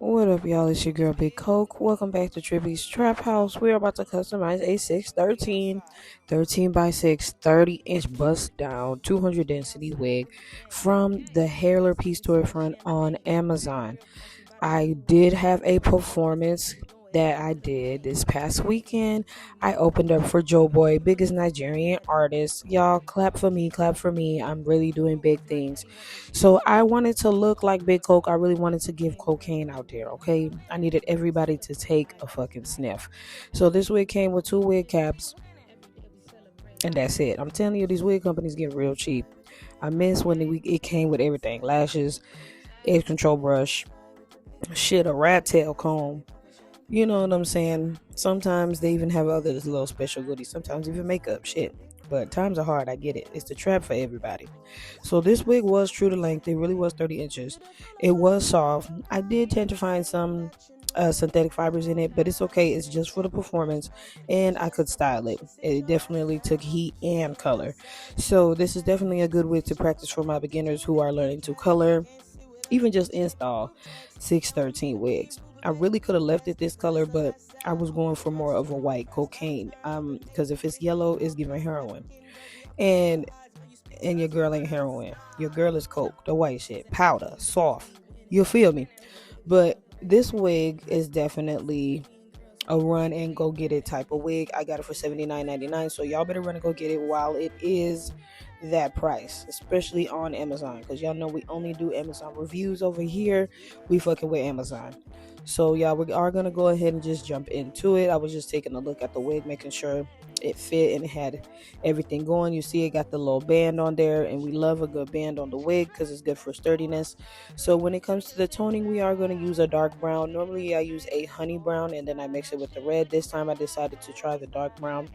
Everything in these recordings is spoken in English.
What up, y'all? It's your girl Big Coke. Welcome back to Trippy's Trap House. We're about to customize a 613 by 6 30-inch bust down 200 density wig from the HALERP storefront on Amazon. I did have a performance that I did this past weekend. I opened up for Joe Boy, biggest Nigerian artist. Y'all clap for me, clap for me. I'm really doing big things. So I wanted to look like Big Coke. I really wanted to give cocaine out there, okay? I needed everybody to take a fucking sniff. So this wig came with two wig caps, and that's it. I'm telling you, these wig companies get real cheap. I miss when it came with everything: lashes, edge control brush, shit, a rat tail comb. You know what I'm saying? Sometimes they even have other little special goodies. Sometimes even makeup, shit. But times are hard. I get it. It's the trap for everybody. So this wig was true to length. It really was 30 inches. It was soft. I did tend to find some synthetic fibers in it, but it's okay. It's just for the performance, and I could style it. It definitely took heat and color. So this is definitely a good wig to practice for my beginners who are learning to color, even just install 613 wigs. I really could have left it this color, but I was going for more of a white cocaine. Because if it's yellow, it's giving heroin. And your girl ain't heroin. Your girl is coke, the white shit, powder, soft. You feel me? But this wig is definitely a run and go get it type of wig. I got it for $79.99, so y'all better run and go get it while it is that price, especially on Amazon, because y'all know we only do Amazon reviews over here. We fucking with Amazon. So y'all, we are gonna go ahead and just jump into it. I was just taking a look at the wig, making sure it fit and it had everything going. You see it got the little band on there, and we love a good band on the wig because it's good for sturdiness. So when it comes to the toning, we are going to use a dark brown. Normally I use a honey brown and then I mix it with the red. This time I decided to try the dark brown.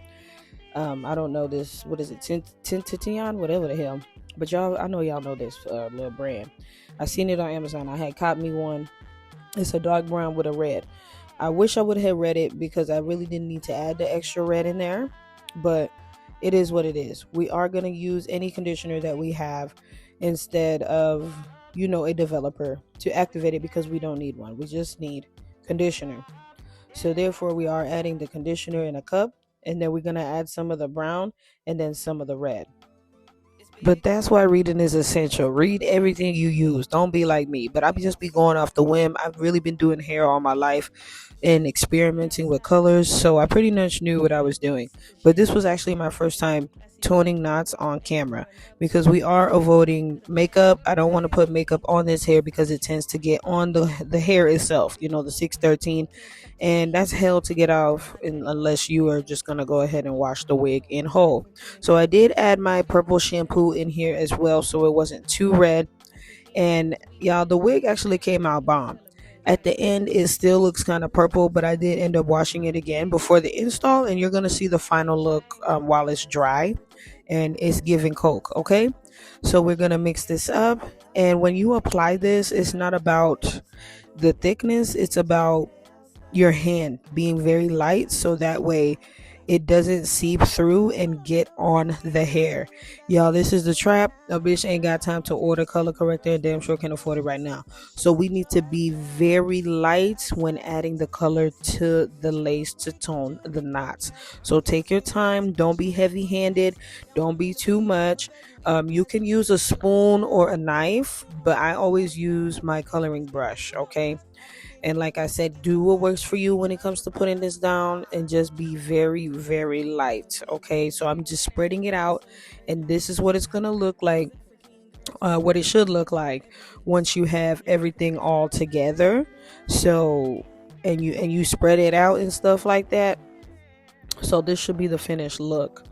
I don't know this, what is it, Tintitian, whatever the hell, but y'all, I know y'all know this little brand. I seen it on Amazon. I had caught me one. It's a dark brown with a red. I wish I would have read it because I really didn't need to add the extra red in there, but it is what it is. We are going to use any conditioner that we have instead of, a developer to activate it, because we don't need one. We just need conditioner. So therefore we are adding the conditioner in a cup, and then we're going to add some of the brown and then some of the red. But that's why reading is essential. Read everything you use. Don't be like me. But I just be going off the whim. I've really been doing hair all my life and experimenting with colors, so I pretty much knew what I was doing. But this was actually my first time toning knots on camera, because we are avoiding makeup. I don't want to put makeup on this hair because it tends to get on the hair itself, the 613, and that's hell to get off unless you are just going to go ahead and wash the wig in whole. So I did add my purple shampoo in here as well, so it wasn't too red. And y'all, the wig actually came out bomb. At the end it still looks kind of purple, but I did end up washing it again before the install, and you're gonna see the final look while it's dry and it's giving coke. Okay, so we're gonna mix this up, and when you apply this, it's not about the thickness, it's about your hand being very light, so that way it doesn't seep through and get on the hair. Y'all, this is the trap. A bitch ain't got time to order color corrector and damn sure can afford it right now. So we need to be very light when adding the color to the lace to tone the knots. So take your time. Don't be heavy handed. Don't be too much. You can use a spoon or a knife, but I always use my coloring brush. Okay, and like I said, do what works for you when it comes to putting this down, and just be very, very light. Okay, so I'm just spreading it out, and this is what it's gonna look like, what it should look like once you have everything all together. So, and you spread it out and stuff like that. So this should be the finished look.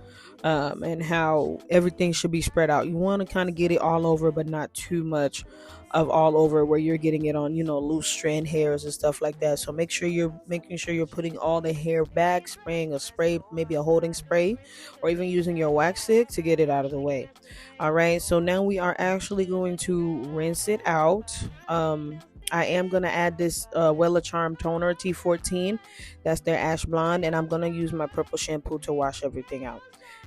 And how everything should be spread out. You want to kind of get it all over, but not too much of all over where you're getting it on, loose strand hairs and stuff like that. So make sure you're making sure you're putting all the hair back, spraying a spray, maybe a holding spray, or even using your wax stick to get it out of the way. All right, so now we are actually going to rinse it out. I am going to add this Wella Charm toner T14. That's their ash blonde. And I'm going to use my purple shampoo to wash everything out.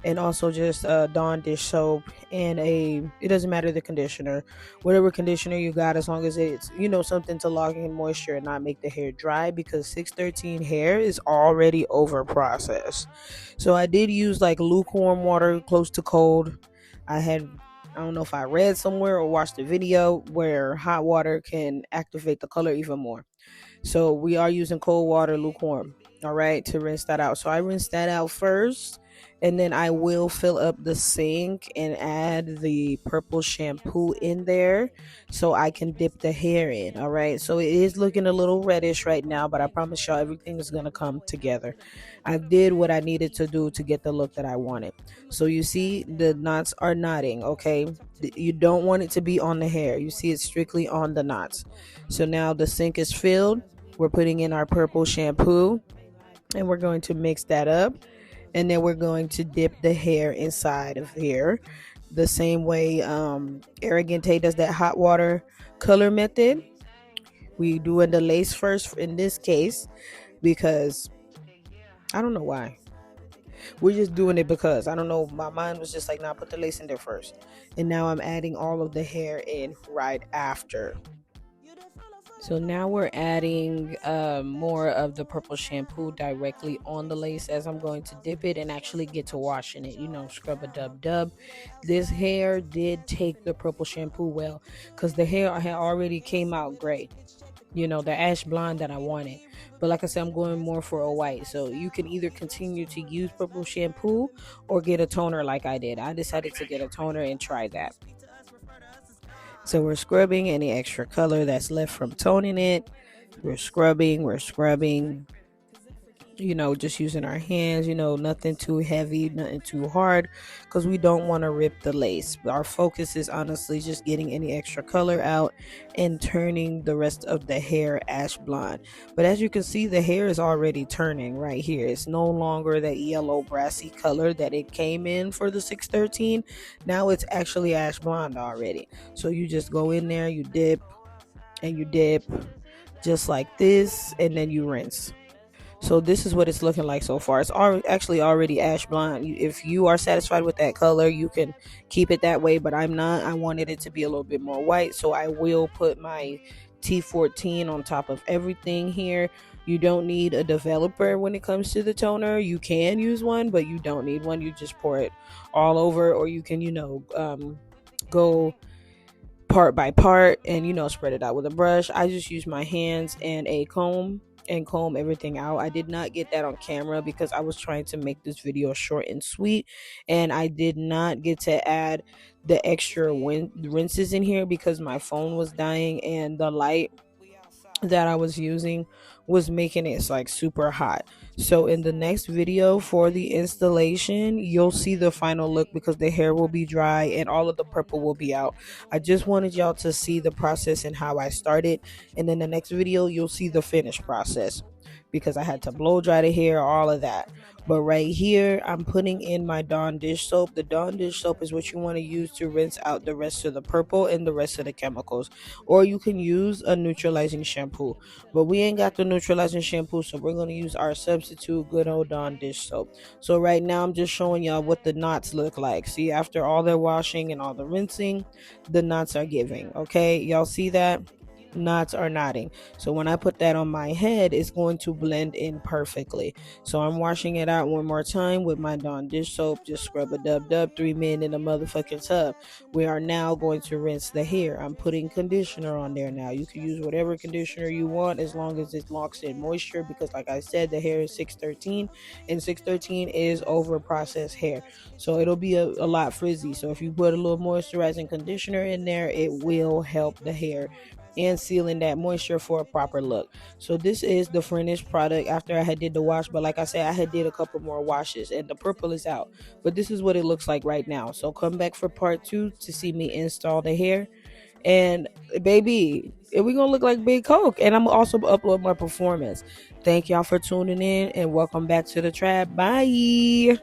And also just Dawn dish soap and it doesn't matter the conditioner, whatever conditioner you got, as long as it's, something to lock in moisture and not make the hair dry, because 613 hair is already over processed. So I did use like lukewarm water close to cold. I don't know if I read somewhere or watched a video where hot water can activate the color even more. So we are using cold water, lukewarm, all right, to rinse that out. So I rinse that out first, and then I will fill up the sink and add the purple shampoo in there so I can dip the hair in, all right. So it is looking a little reddish right now, but I promise y'all everything is gonna come together. I did what I needed to do to get the look that I wanted. So you see the knots are knotting, okay. You don't want it to be on the hair. You see it's strictly on the knots. So now the sink is filled. We're putting in our purple shampoo and we're going to mix that up. And then we're going to dip the hair inside of here the same way Arrogante does that hot water color method. We doing the lace first in this case because I don't know why. We're just doing it because I don't know. My mind was just like, nah, put the lace in there first. And now I'm adding all of the hair in right after. So now we're adding more of the purple shampoo directly on the lace as I'm going to dip it and actually get to washing it. Scrub a dub dub. This hair did take the purple shampoo well because the hair had already came out gray. The ash blonde that I wanted. But like I said, I'm going more for a white. So you can either continue to use purple shampoo or get a toner like I did. I decided to get a toner and try that. So we're scrubbing any extra color that's left from toning it. We're scrubbing, just using our hands, nothing too heavy, nothing too hard, because we don't want to rip the lace. Our focus is honestly just getting any extra color out and turning the rest of the hair ash blonde. But as you can see, the hair is already turning right here. It's no longer that yellow brassy color that it came in for the 613. Now it's actually ash blonde already. So you just go in there, you dip and you dip just like this, and then you rinse. So this is what it's looking like so far. It's actually already ash blonde. If you are satisfied with that color, you can keep it that way, but I'm not. I wanted it to be a little bit more white, so I will put my T14 on top of everything here. You don't need a developer when it comes to the toner. You can use one, but you don't need one. You just pour it all over, or you can, go part by part and spread it out with a brush. I just use my hands and a comb and comb everything out. I did not get that on camera because I was trying to make this video short and sweet, and I did not get to add the extra rinses in here because my phone was dying and the light that I was using was making it like super hot. So in the next video for the installation, you'll see the final look because the hair will be dry and all of the purple will be out. I just wanted y'all to see the process and how I started, and in the next video you'll see the finished process because I had to blow dry the hair, all of that. But right here, I'm putting in my Dawn dish soap. The Dawn dish soap is what you want to use to rinse out the rest of the purple and the rest of the chemicals. Or you can use a neutralizing shampoo. But we ain't got the neutralizing shampoo, so we're going to use our substitute good old Dawn dish soap. So right now, I'm just showing y'all what the knots look like. See, after all the washing and all the rinsing, the knots are giving. Okay, y'all see that? Knots are knotting. So when I put that on my head, it's going to blend in perfectly. So I'm washing it out one more time with my Dawn dish soap. Just scrub a dub dub, 3 men in a motherfucking tub. We are now going to rinse the hair. I'm putting conditioner on there now. You can use whatever conditioner you want as long as it locks in moisture, because like I said, the hair is 613 and 613 is over processed hair, so it'll be a lot frizzy. So if you put a little moisturizing conditioner in there, it will help the hair and sealing that moisture for a proper look. So this is the finished product after I had did the wash, but like I said, I had did a couple more washes and the purple is out, but this is what it looks like right now. So come back for part 2 to see me install the hair, and baby, we gonna look like Big Coke. And I'm also upload my performance. Thank y'all for tuning in and welcome back to the trap. Bye.